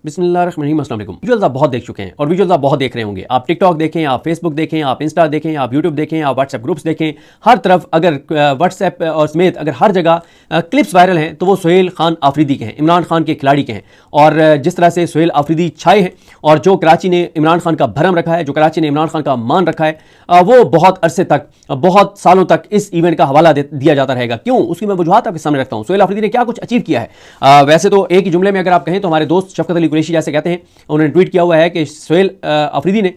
बिस्मिल्लाहिर्रहमानिर्रहीम। अस्सलाम वालेकुम। विजुअल्स आप बहुत देख चुके हैं और विजुअल्स आप बहुत देख रहे होंगे। आप टिकटॉक देखें, आप फेसबुक देखें, आप इंस्टा देखें, आप यूट्यूब देखें, आप व्हाट्सएप ग्रुप्स देखें, हर तरफ अगर व्हाट्सएप और समेत अगर हर जगह क्लिप्स वायरल हैं तो वो सोहेल खान आफरीदी के हैं, इमरान खान के खिलाड़ी के हैं। और जिस तरह से सोहेल आफरीदी छाए हैं और जो कराची ने इमरान खान का भरम रखा है, जो कराची ने इमरान खान का मान रखा है, वो बहुत अरसे तक, बहुत सालों तक इस इवेंट का हवाला दिया जाता रहेगा। क्यों? उसकी मैं वजूहत आपके सामने रखता हूँ। सोहेल आफरीदी ने क्या कुछ अचीव किया है। वैसे तो एक ही जुमले में अगर आप कहें तो हमारे दोस्त शफकत अली कुरैशी जैसे कहते हैं, उन्होंने ट्वीट किया हुआ है कि सोहेल आफरीदी ने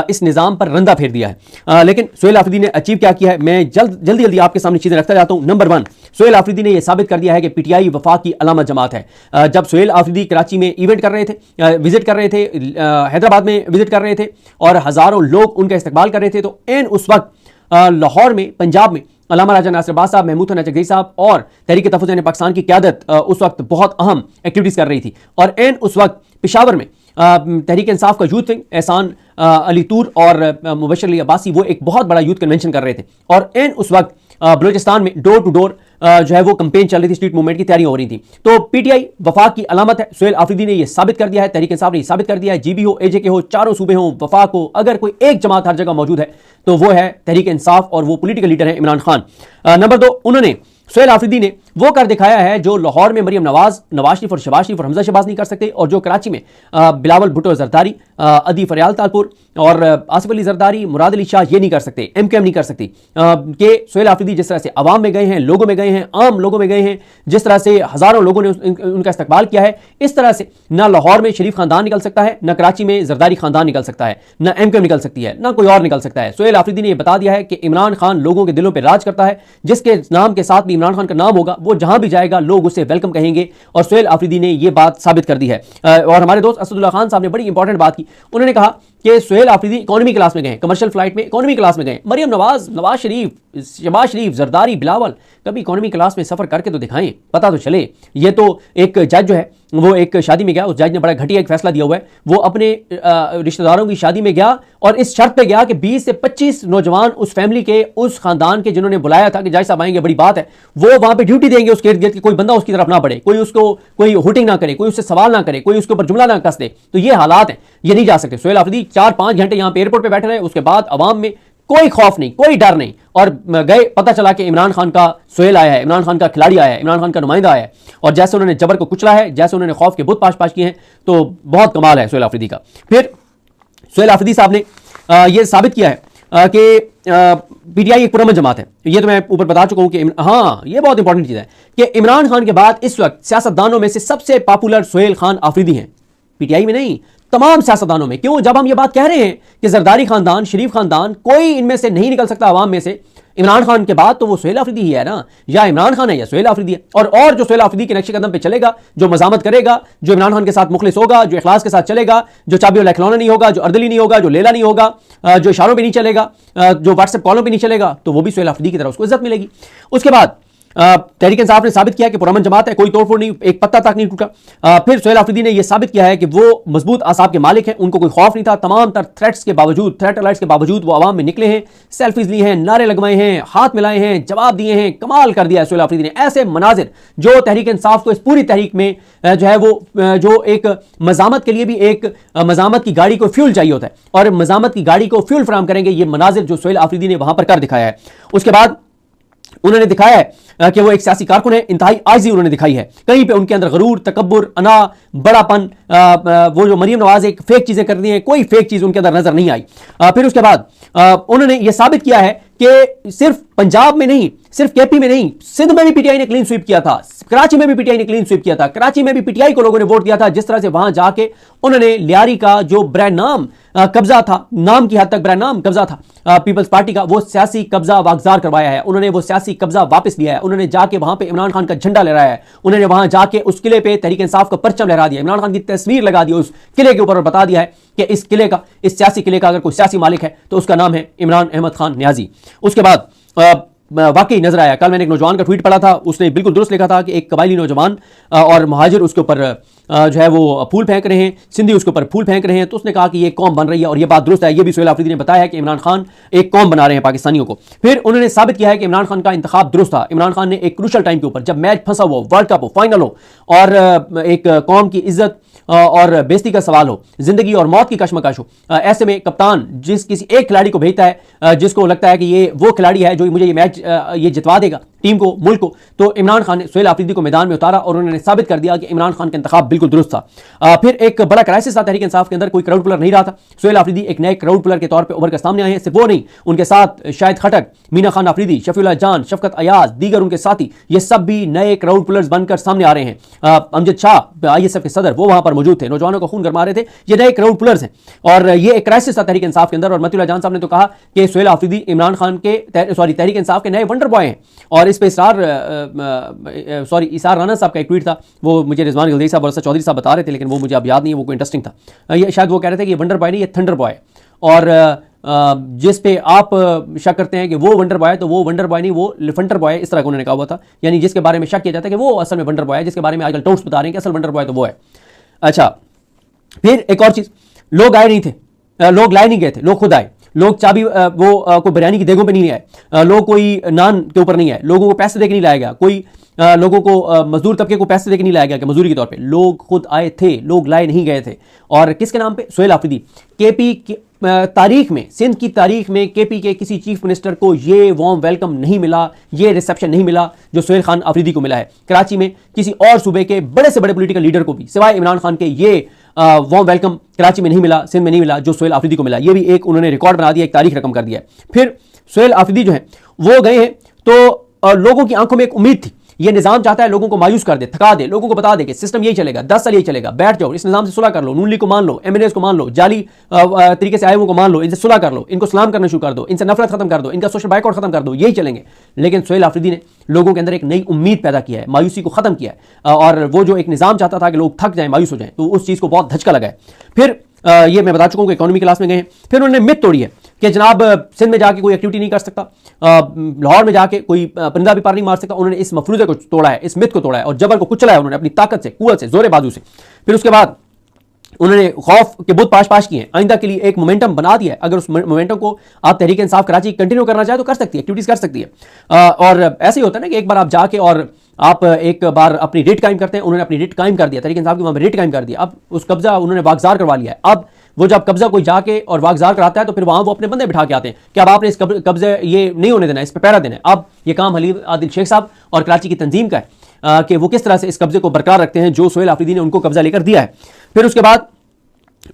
इस निज़ाम पर रंदा फेर दिया है। लेकिन सोहेल आफरीदी ने अचीव क्या किया है, मैं जल्दी जल्दी आपके सामने चीज़ें रखता जाता हूं। नंबर 1, सोहेल आफरीदी ने यह साबित कर दिया है कि पीटीआई वफाक की अलामत जमात है। जब सोहेल आफरीदी कराची में इवेंट कर रहे थे, विजिट कर रहे थे, हैदराबाद में विजिट कर रहे थे और हज़ारों लोग उनका इस्तकबाल कर रहे थे, तो एन उस वक्त लाहौर में, पंजाब में अल्लामा राजा नासिर अब्बास साहब, महमूद हसन चकधरी साहब और तहरीक तहफ़्फ़ुज़ पाकिस्तान की क़यादत उस वक्त बहुत अहम एक्टिविटीज़ कर रही थी। और एन उस वक्त पेशावर में तहरीक इंसाफ का यूथ विंग, एहसान अली तूर और मुबशर अली अब्बासी, वो एक बहुत बड़ा यूथ कन्वेंशन कर रहे थे। और एन उस वक्त बलूचिस्तान में डोर टू डोर जो है वो कैंपेन चल रही थी, स्ट्रीट मूवमेंट की तैयारियां हो रही थी। तो पीटीआई वफाक की अलामत है। सोहेल आफरीदी ने यह साबित कर दिया है, तहरीक इंसाफ ने यह साबित कर दिया है, जीबी हो, एजेके हो, चारों सूबे हो, वफाक हो, अगर कोई एक जमात हर जगह मौजूद है तो वो है तहरीक इंसाफ और वो पॉलिटिकल लीडर है इमरान खान। नंबर 2, उन्होंने, सोहेल आफरीदी ने वो कर दिखाया है जो लाहौर में मरियम नवाज, नवाज शरीफ और शहबाज शरीफ और हमजा शहबाज नहीं कर सकते, और जो कराची में बिलावल भुट्टो जरदारी, अदी फरियाल तालपुर और आसिफ अली जरदारी, मुराद अली शाह, ये नहीं कर सकते, एमकेएम नहीं कर सकती। कि सोहेल आफरीदी जिस तरह से अवाम में गए हैं, लोगों में गए हैं, आम लोगों में गए हैं, जिस तरह से हज़ारों लोगों ने उनका इस्तकबाल किया है, इस तरह से ना लाहौर में शरीफ खानदान निकल सकता है, ना कराची में जरदारी खानदान निकल सकता है, ना एमकेएम निकल सकती है, ना कोई और निकल सकता है। सोहेल आफरीदी ने यह बता दिया है कि इमरान खान लोगों के दिलों पर राज करता है, जिसके नाम के साथ भी इमरान खान का नाम होगा वो जहां भी जाएगा लोग उसे वेलकम कहेंगे। और सोहेल आफरीदी ने यह बात साबित कर दी है। और हमारे दोस्त असदुल्ला खान साहब ने बड़ी इंपॉर्टेंट बात की। उन्होंने कहा कि सोहेल आफरीदी इकोनॉमी क्लास में गए, कमर्शियल फ्लाइट में इकोनॉमी क्लास में गए। मरियम नवाज, नवाज शरीफ, शहबाज शरीफ, जरदारी, बिलावल कभी इकोनॉमी क्लास में सफर करके तो दिखाएं, पता तो चले। ये तो एक जज जो है वो एक शादी में गया, उस जज ने बड़ा घटिया एक फैसला दिया हुआ है। वो अपने रिश्तेदारों की शादी में गया और इस शर्त पे गया कि 20 से 25 नौजवान उस फैमिली के, उस खानदान के जिन्होंने बुलाया था कि जज साहब आएंगे, बड़ी बात है, वो वहां पे ड्यूटी देंगे उसके इर्द गिर्द कि कोई बंदा उसकी तरफ ना बढ़े, कोई उसको कोई हुटिंग ना करे, कोई उससे सवाल ना करे, कोई उसके ऊपर जुमला ना कस दे। तो ये हालात हैं, ये नहीं जा सकते। सोहेल आफरीदी 4-5 घंटे यहां पे एयरपोर्ट पे बैठे रहे, उसके बाद अवाम में कोई खौफ नहीं, कोई डर नहीं, और गए, पता चला कि इमरान खान का सोहेल आया है, इमरान खान का खिलाड़ी आया है, इमरान खान का नुमाइंदा आया है, और जैसे उन्होंने जबर को कुचला है, जैसे उन्होंने खौफ के बुत पाश किए हैं, तो बहुत कमाल है सोहेल आफरीदी का। फिर सोहेल आफरीदी साहब ने यह साबित किया है कि पीटीआई एक पुरअमन जमात है। ये तो मैं ऊपर बता चुका हूं कि हाँ, ये बहुत इंपॉर्टेंट चीज है कि इमरान खान के बाद इस वक्त सियासतदानों में से सबसे पॉपुलर सोहेल खान आफरीदी हैं, पीटीआई में नहीं, तमाम सियासतदानों में। क्यों? जब हम ये बात कह रहे हैं कि जरदारी खानदान, शरीफ खानदान, कोई इनमें से नहीं निकल सकता आवाम में से इमरान खान के बाद, तो वो सोहेल आफरीदी ही है ना, या इमरान खान है या सोहेल आफरीदी है। और जो सोहेल आफरीदी के नक्शे कदम पे चलेगा, जो मजामत करेगा, जो इमरान खान के साथ मुखलिस होगा, जो इखलास के साथ चलेगा, जो चाबी वाला खिलौना नहीं होगा, जो अर्दली नहीं होगा, जो लेला नहीं होगा, जो इशारों पे नहीं चलेगा, जो व्हाट्सएप कॉलों पे नहीं चलेगा, तो वो भी सोहेल आफरीदी की तरह उसको इज्जत मिलेगी। उसके बाद तहरीक इंसाफ ने साबित किया कि पुरअमन जमात है, कोई तोड़फोड़ नहीं, एक पत्ता तक नहीं टूटा। फिर सोहेल आफरीदी ने यह साबित किया है कि वो मजबूत आसाब के मालिक हैं, उनको कोई खौफ नहीं था। तमाम तर थ्रेट्स के बावजूद, थ्रेट अलर्ट्स के बावजूद वो आवाम में निकले हैं, सेल्फीज ली हैं, नारे लगवाए हैं, हाथ मिलाए हैं, जवाब दिए हैं, कमाल कर दिया है सोहेल आफरीदी ने। ऐसे मनाजिर जो तहरीक इंसाफ को इस पूरी तहरीक में जो है वो जो एक मजामत के लिए भी एक मजामत की गाड़ी को फ्यूल चाहिए होता है, और मजामत की गाड़ी को फ्यूल फराम करेंगे ये मनाजिर जो सोहेल आफरीदी ने वहां पर कर दिखाया है। उसके बाद उन्होंने दिखाया है कि वो एक सियासी कारकुन है, इंतहाई आजिज़ी उन्होंने दिखाई है। कहीं पे उनके अंदर गरूर, तकब्बुर, अना, बड़ापन, वो जो मरियम नवाज एक फेक चीजें कर रही हैं, कोई फेक चीज उनके अंदर नजर नहीं आई। फिर उसके बाद उन्होंने ये साबित किया है कि सिर्फ पंजाब में नहीं, सिर्फ केपी में नहीं, सिंध में भी पीटीआई ने क्लीन स्वीप किया था, कराची में भी पीटीआई ने क्लीन स्वीप किया था, कराची में भी पीटीआई को लोगों ने वोट दिया था। जिस तरह से वहां जाके उन्होंने लियारी का जो ब्रांड नाम कब्जा था, नाम की हद तक ब्रांड नाम कब्जा था पीपल्स पार्टी का, वो सियासी कब्जा वागजार करवाया है, उन्होंने वो सियासी कब्जा वापस लिया है। उन्होंने जाके वहां पे इमरान खान का झंडा लहराया है, उन्होंने वहां जाके उस किले पे तहरीक इंसाफ का परचम लहरा दिया, इमरान खान की तस्वीर लगा दी उस किले के ऊपर, और बता दिया है कि इस किले का, इस सियासी किले का अगर कोई सियासी मालिक है तो उसका नाम है इमरान अहमद खान न्याजी। उसके बाद वाकई नजर आया, कल मैंने एक नौजवान का ट्वीट पढ़ा था, उसने बिल्कुल दुरुस्त लिखा था कि एक कबायली नौजवान और महाजिर उसके ऊपर जो है वो फूल फेंक रहे हैं, सिंधी उसके ऊपर फूल फेंक रहे हैं, तो उसने कहा कि ये कौम बन रही है, और ये बात दुरुस्त है। ये भी सोहेल आफरीदी ने बताया है कि इमरान खान एक कौम बना रहे हैं पाकिस्तानियों को। फिर उन्होंने साबित किया है कि इमरान खान का इंतखाब दुरुस्त था। इमरान खान ने एक क्रूशल टाइम के ऊपर, जब मैच फंसा हो, वर्ल्ड कप हो, फाइनल हो, और एक कौम की इज्जत और बेइज्जती का सवाल हो, जिंदगी और मौत की कशमकश हो, ऐसे में कप्तान किसी एक खिलाड़ी को भेजता है जिसको लगता है कि ये वो खिलाड़ी है जो मुझे ये मैच ये जितवा देगा टीम को, मुल्क को, तो इमरान खान ने सोहेल आफरीदी को मैदान में उतारा और उन्होंने साबित कर दिया कि इमरान खान का इंतखाब बिल्कुल दुरुस्त था। फिर एक बड़ा क्राइसिस था तहरीक इंसाफ के अंदर, कोई क्राउड पुलर नहीं रहा था। सोहेल आफरीदी एक नए क्राउड पुलर के तौर पर उभर कर सामने आए हैं। सिर्फ वो नहीं, उनके साथ शाहिद खटक, मीना खान आफरीदी, शफीउल्लाह जान, शफकत अयाज, दीगर उनके साथी, ये सब भी नए क्राउड पुलर्स बनकर सामने आ रहे हैं। अमजद शाह ISF के सदर वो वहां पर मौजूद थे, नौजवानों को खून गरमा रहे थे। ये नए क्राउड पुलर्स हैं और ये एक क्राइसिस था तहरीक इंसाफ के अंदर। और मतीउल्लाह जान साहब ने तो कहा कि सोहेल आफरीदी इमरान खान के तहरीक इंसाफ के नए वंडर बॉय हैं। और इस पे इसार राना साहब का एक ट्वीट था, वो मुझे रिजवान गलदेई साहब और असद चौधरी साहब बता रहे थे, लेकिन वो मुझे अब याद नहीं है, वो कोई इंटरेस्टिंग था। ये शायद वो कह रहे थे कि ये वंडर बॉय नहीं, ये थंडर बॉय है। और जिस पे आप शक करते हैं कि वो वंडर बॉय है, तो वो वंडर बॉय नहीं, वो लिफंटर बॉय है, इस तरह का उन्होंने कहा हुआ था। यानी जिसके बारे में शक किया जाता है कि वो असल में वंडर बॉय है, जिसके बारे में आजकल टाउट्स बता रहे हैं कि असल वंडर बॉय तो वो है। अच्छा, फिर एक और चीज, लोग आए नहीं थे, लोग लाए नहीं गए थे, लोग खुद आए। लोग चाबी कोई बिरयानी की देगों पे नहीं आए, लोग कोई नान के ऊपर नहीं आए, लोगों को पैसे देके नहीं लाया गया, कोई लोगों को मजदूर तबके को पैसे देके नहीं लाया गया कि मजदूरी के तौर पे, लोग खुद आए थे, लोग लाए नहीं गए थे। और किसके नाम पे? सोहेल आफरीदी। केपी की तारीख में, सिंध की तारीख में केपी के किसी चीफ मिनिस्टर को ये वार्म वेलकम नहीं मिला, ये रिसेप्शन नहीं मिला जो सोहेल खान आफरीदी को मिला है। कराची में किसी और सूबे के बड़े से बड़े पॉलिटिकल लीडर को भी सिवाय इमरान खान के ये वार्म वेलकम कराची में नहीं मिला, सिंध में नहीं मिला जो सोहेल आफरीदी को मिला। ये भी एक उन्होंने रिकॉर्ड बना दिया, एक तारीख रकम कर दिया है। फिर सोहेल आफरीदी जो है वो गए हैं तो लोगों की आंखों में एक उम्मीद थी, ये निजाम चाहता है लोगों को मायूस कर दे, थका दे, लोगों को बता दे कि सिस्टम यही चलेगा, 10 साल यही चलेगा, बैठ जाओ, इस निजाम से सुलह कर लो, नून लीग को मान लो, MNAs को मान लो, जाली तरीके से आए हुए को मान लो, इनसे सुलह कर लो, इनको सलाम करना शुरू कर दो, इनसे नफरत खत्म कर दो, इनका सोशल बाइकआउट खत्म कर दो, यही चलेंगे। लेकिन सोहेल आफरीदी ने लोगों के अंदर एक नई उम्मीद पैदा किया है, मायूसी को खत्म किया है। और वो जो एक निजाम चाहता था कि लोग थक जाए, मायूस हो जाए, तो उस चीज को बहुत धचका लगा है। फिर ये मैं बता चुका हूं कि इकोनॉमी क्लास में गए हैं। फिर उन्होंने मिथ तोड़ी है कि जनाब सिंध में जाके कोई एक्टिविटी नहीं कर सकता, लाहौर में जाके कोई परिंदा भी पार नहीं मार सकता। उन्होंने इस मफरूजे को तोड़ा है, इस मिथ को तोड़ा है और जबर को कुचला है उन्होंने अपनी ताकत से, कुव्वत से, जोरे बाजू से। फिर उसके बाद उन्होंने खौफ के बुत पाश किए हैं, आइंदा के लिए एक मोमेंटम बना दिया है। अगर उस मोमेंटम को आप तहरीक इंसाफ कराची कंटिन्यू करना चाहे तो कर सकती है, एक्टिविटीज कर सकती है। और ऐसे ही होता है ना कि एक बार आप जाके और आप एक बार अपनी रेट कायम करते हैं, उन्होंने अपनी रेट कायम कर दिया, तहरीक इंसाफ की वहां पर रेट कायम कर दिया, अब उस कब्जा उन्होंने वागजार करवा लिया है। अब वो जब कब्जा कोई जाके और वागजार कराता है तो फिर वहां वो अपने बंदे बिठा के आते हैं कि अब आपने इस कब्जे ये नहीं होने देना, इस पर पैरा देना है। अब ये काम हलीम आदिल शेख साहब और कराची की तंजीम का है कि वो किस तरह से इस कब्जे को बरकरार रखते हैं जो सोहेल आफरीदी ने उनको कब्जा लेकर दिया है। फिर उसके बाद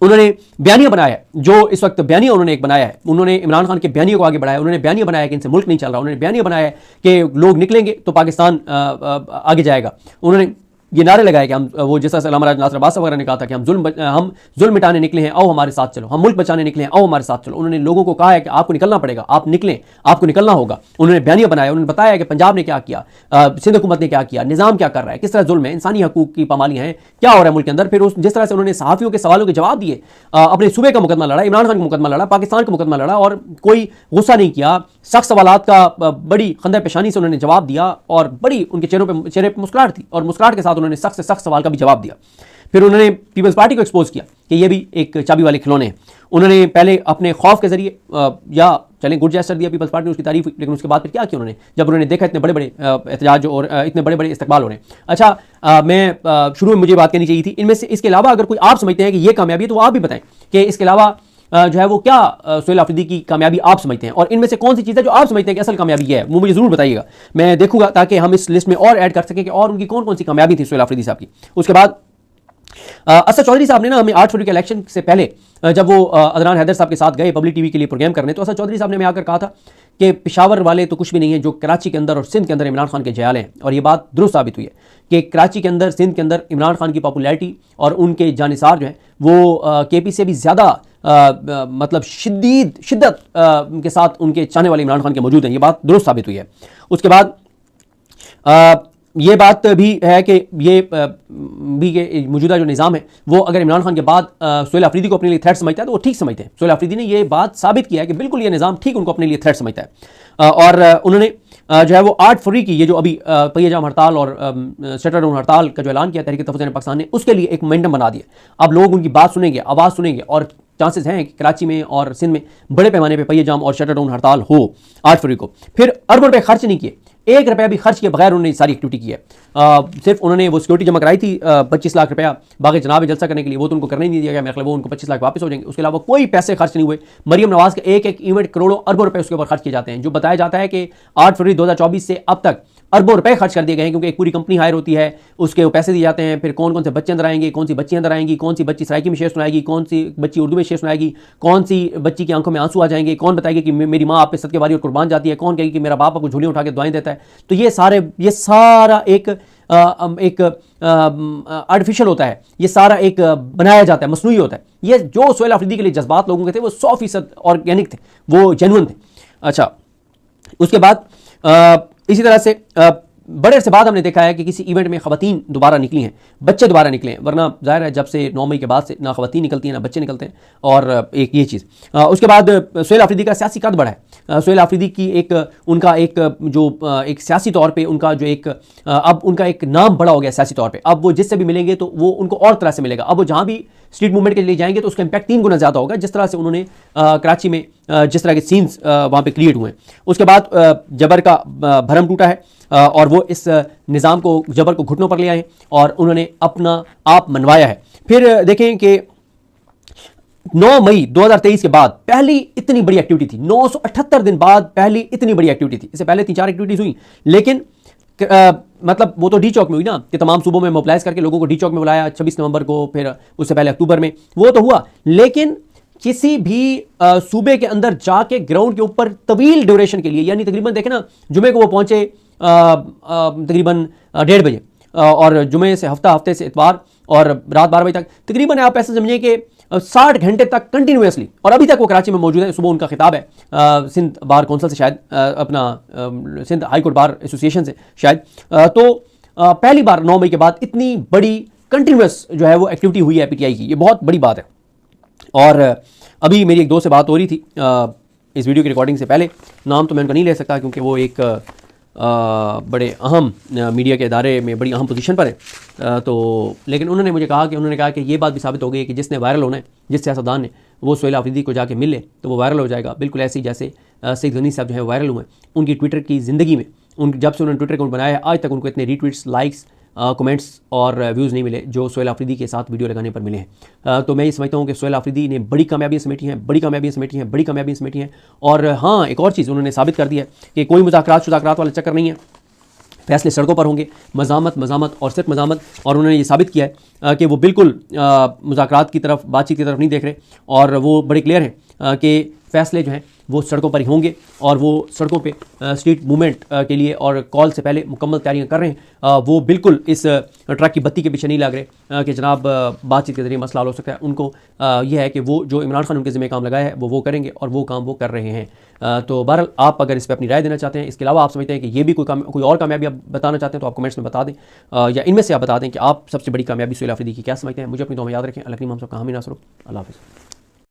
उन्होंने बयानिया बनाया है, जो इस वक्त बयानिया उन्होंने एक बनाया है, उन्होंने इमरान खान के बयानिया को आगे बढ़ाया। उन्होंने बयानिया बनाया कि इनसे मुल्क नहीं चल रहा, उन्होंने बयानिया बनाया है कि लोग निकलेंगे तो पाकिस्तान आगे जाएगा। उन्होंने ये नारे लगाए कि हम, वो जैसा अल्लामा नासिर अब्बास वगैरह ने कहा था कि हम जुल्म मिटाने निकले हैं, आओ हमारे साथ चलो, हम मुल्क बचाने निकले हैं, आओ हमारे साथ चलो। उन्होंने लोगों को कहा है कि आपको निकलना पड़ेगा, आप निकलें, आपको निकलना होगा। उन्होंने बयानिया बनाया, उन्होंने बताया कि पंजाब ने क्या किया, सिंध हुकूमत ने क्या किया, निजाम क्या कर रहा है, किस तरह जुल्म है, इंसानी हकूक की पामालियां हैं, क्या हो रहा है मुल्क के अंदर। फिर जिस तरह से उन्होंने सहाफ़ियों के सवालों के जवाब दिए, अपने सूबे का मुकदमा लड़ा, इमरान खान का मुकदमा लड़ा, पाकिस्तान का मुकदमा लड़ा और कोई गुस्सा नहीं किया, सख्त सवालात का बड़ी खंदे पेशानी से उन्होंने जवाब दिया और बड़ी उनके चेहरे पर मुस्कुराहट थी और मुस्कुराहट के साथ उन्होंने सख्त से सख्त सवाल का भी जवाब दिया। फिर उन्होंने पीपल्स पार्टी को एक्सपोज किया कि ये भी एक चाबी वाले खिलौने हैं। उन्होंने पहले अपने खौफ के जरिए या चलें गुड जेस्चर दिया पीपल्स पार्टी ने, उसकी तारीफ, लेकिन उसके बाद फिर क्या किया उन्होंने, जब उन्होंने देखा इतने बड़े बड़े एहतजाज और इतने बड़े बड़े इस्तकबाल हो रहे हैं। अच्छा, मैं शुरू में मुझे बात करनी चाहिए थी, इनमें से इसके अलावा अगर कोई आप समझते हैं कि ये कामयाबी है तो आप भी बताएं कि इसके अलावा जो है वो क्या सोहेल आफरीदी की कामयाबी आप समझते हैं, और इनमें से कौन सी चीज़ है जो आप समझते हैं कि असल कामयाबी है, वो मुझे जरूर बताइएगा। मैं देखूंगा ताकि हम इस लिस्ट में और ऐड कर सकें कि और उनकी कौन कौन सी कामयाबी थी सोहेल आफरीदी साहब की। उसके बाद असद चौधरी साहब ने ना हमें 8 फरवरी के इलेक्शन से पहले जब वो अदनान हैदर साहब के साथ गए पब्लिक टीवी के लिए प्रोग्राम करने, तो असद चौधरी साहब ने हमें आकर कहा था कि पेशावर वाले तो कुछ भी नहीं है, जो कराची के अंदर और सिंध के अंदर इमरान खान के जयाले हैं। और ये बात दुरुस्त साबित हुई है कि कराची के अंदर, सिंध के अंदर इमरान खान की पॉपुलैरिटी और उनके जानिसार जो है वो केपी से भी ज़्यादा मतलब शिद्दत के साथ उनके चाहने वाले इमरान खान के मौजूद हैं। ये बात दुरुस्त साबित हुई है। उसके बाद ये बात भी है कि ये भी कि मौजूदा जो निज़ाम है वो अगर इमरान खान के बाद सोहेल आफरीदी को अपने लिए थ्रेट समझता है तो वो ठीक समझते हैं। सोहेल आफरीदी ने ये बात साबित किया है कि बिल्कुल ये निज़ाम ठीक उनको अपने लिए थ्रेट समझता है। और उन्होंने जो है वो 8 फरवरी की ये जो अभी पहिया जाम हड़ताल और शटर डाउन हड़ताल का जो ऐलान किया तहरीक तहफ़्फ़ुज़ पाकिस्तान ने, उसके लिए एक मोमेंटम बना दिया। अब लोग उनकी बात सुनेंगे, आवाज़ सुनेंगे और चांसेस हैं कि कराची में और सिंध में बड़े पैमाने पर पहिया जाम और शटर डाउन हड़ताल हो 8 फरवरी को। फिर अरबों रुपये खर्च नहीं किए, 1 रुपया भी खर्च किए बगैर उन्होंने सारी एक्टिविटी की है। सिर्फ उन्होंने वो सिक्योरिटी जमा कराई थी 25 लाख रुपया बाकी जनाब जलसा करने के लिए, वो तो उनको करने नहीं दिया गया, मेरे ख्याल वो उनको 25 लाख वापस हो जाएंगे। उसके अलावा कोई पैसे खर्च नहीं हुए। मरियम नवाज के एक इवेंट करोड़ों अरबों रुपए उसके ऊपर खर्च किए जाते हैं। जो बताया जाता है कि 8 फरवरी 2024 से अब तक अरबों रुपए खर्च कर दिए गए हैं, क्योंकि एक पूरी कंपनी हायर होती है, उसके वो पैसे दिए जाते हैं, फिर कौन कौन से बच्चे अंदर आएंगे, कौन सी बच्ची अंदर आएंगी, कौन सी बच्ची सराइकी में शेर सुनाएगी, कौन सी बच्ची उर्दू में शेर सुनाएगी, कौन सी बच्ची की आंखों में आंसू आ जाएंगे, कौन बताएगी कि मेरी माँ आप पे सदके वारी और कुर्बान जाती है, कौन कहेगी कि मेरा बाप आपको झोलियां उठा के दुआएं देता है। तो ये सारा एक आर्टिफिशियल होता है, ये सारा एक बनाया जाता है, मसनूई होता है। ये जो सोहेल अफरीदी के लिए जज्बात लोगों के थे वो 100% ऑर्गेनिक थे, वो जेन्युइन थे। अच्छा, उसके बाद इसी तरह से बड़े अरसे बाद हमने देखा है कि किसी इवेंट में खवातीन दोबारा निकली हैं, बच्चे दोबारा निकले हैं, वरना जाहिर है जब से 9 मई के बाद से ना खवातीन निकलती हैं ना बच्चे निकलते हैं। और एक ये चीज़, उसके बाद सोहेल अफरीदी का सियासी कद बढ़ा है। सोहेल अफरीदी की उनका एक सियासी तौर पे उनका जो अब उनका एक नाम बड़ा हो गया सियासी तौर पे। अब वो जिससे भी मिलेंगे तो वो उनको और तरह से मिलेगा। अब वो जहाँ भी स्ट्रीट मूवमेंट के लिए जाएंगे तो उसका इंपैक्ट 3 गुना ज़्यादा होगा, जिस तरह से उन्होंने कराची में जिस तरह के सीन्स वहाँ पे क्रिएट हुए हैं। उसके बाद जबर का भरम टूटा है और वो इस निज़ाम को, जबर को घुटनों पर ले आए और उन्होंने अपना आप मनवाया है। फिर देखें कि 9 मई 2023 के बाद पहली इतनी बड़ी एक्टिविटी थी, 978 दिन बाद पहली इतनी बड़ी एक्टिविटी थी। इससे पहले 3-4 एक्टिविटीज हुई, लेकिन मतलब वो तो डी चौक में हुई ना, कि तमाम सूबों में मोबिलाइज करके लोगों को डी चौक में बुलाया 26 नवंबर को, फिर उससे पहले अक्टूबर में, वो तो हुआ। लेकिन किसी भी सूबे के अंदर जाके ग्राउंड के ऊपर तवील ड्यूरेशन के लिए, यानी तकरीबन देखें ना, जुमे को वो पहुंचे तकरीबन 1:30 बजे और जुमे से हफ्ते से इतवार और रात 12 बजे तक, तकरीबन आप ऐसे समझिए कि 60 घंटे तक कंटिन्यूसली, और अभी तक वो कराची में मौजूद है। सुबह उनका खिताब है सिंध बार कौंसिल से, शायद अपना Sindh High Court Bar Association से शायद। तो पहली बार 9 मई के बाद इतनी बड़ी कंटिन्यूस जो है वो एक्टिविटी हुई है पीटीआई की, ये बहुत बड़ी बात है। और अभी मेरी एक दोस्त से बात हो रही थी इस वीडियो की रिकॉर्डिंग से पहले, नाम तो मैं उनका नहीं ले सकता क्योंकि वो एक बड़े अहम मीडिया के इदारे में बड़ी अहम पोजीशन पर है, तो लेकिन उन्होंने मुझे कहा कि ये बात भी साबित हो गई है कि जिसने वायरल होना है, जिस सियासतदान ने, वो सोहेल अफरीदी को जाके मिले तो वो वायरल हो जाएगा। बिल्कुल ऐसे ही जैसे सईद गनी साहब जो है वायरल हुए, उनकी ट्विटर की ज़िंदगी में, जब से उन्होंने ट्विटर अकाउंट बनाया है आज तक उनको इतने रीट्वीट्स, लाइक्स, कमेंट्स और व्यूज़ नहीं मिले जो सोहेल अफरीदी के साथ वीडियो लगाने पर मिले हैं। तो मैं ये समझता हूँ कि सोहेल अफरीदी ने बड़ी कामयाबियाँ समेटी हैं, बड़ी कामयाबियाँ समेटी हैं। और हाँ, एक और चीज़ उन्होंने साबित कर दिया है कि कोई मुज़ाकरात वाला चक्कर नहीं है, फैसले सड़कों पर होंगे, मज़ामत और सिर्फ मज़ामत। और उन्होंने ये साबित किया है कि वो बिल्कुल मुज़ाकरात की तरफ, बातचीत की तरफ नहीं देख रहे, और वो बड़े क्लियर हैं कि फैसले जो हैं वो सड़कों पर ही होंगे, और वो सड़कों पे स्ट्रीट मूवमेंट के लिए और कॉल से पहले मुकम्मल तैयारियां कर रहे हैं। वो बिल्कुल इस ट्रक की बत्ती के पीछे नहीं लग रहे कि जनाब बातचीत के जरिए मसला हल हो सकता है। उनको यह है कि वो जो इमरान खान उनके ज़िम्मे काम लगाया है वो करेंगे, और वो काम वो कर रहे हैं। तो बहरहाल आप अगर इस पर अपनी राय देना चाहते हैं, इसके अलावा आप समझते हैं कि ये भी कोई और कामयाबी आप बताना चाहते हैं, तो आप कमेंट्स में बता दें, या इनमें से आप बता दें कि आप सबसे बड़ी कामयाबी सोहेल अफरीदी की क्या समझते हैं। मुझे अपनी दुआ में याद रखें। अल्लाह करीम हम सब का हामी नासर हो। अल्लाह हाफ़िज़।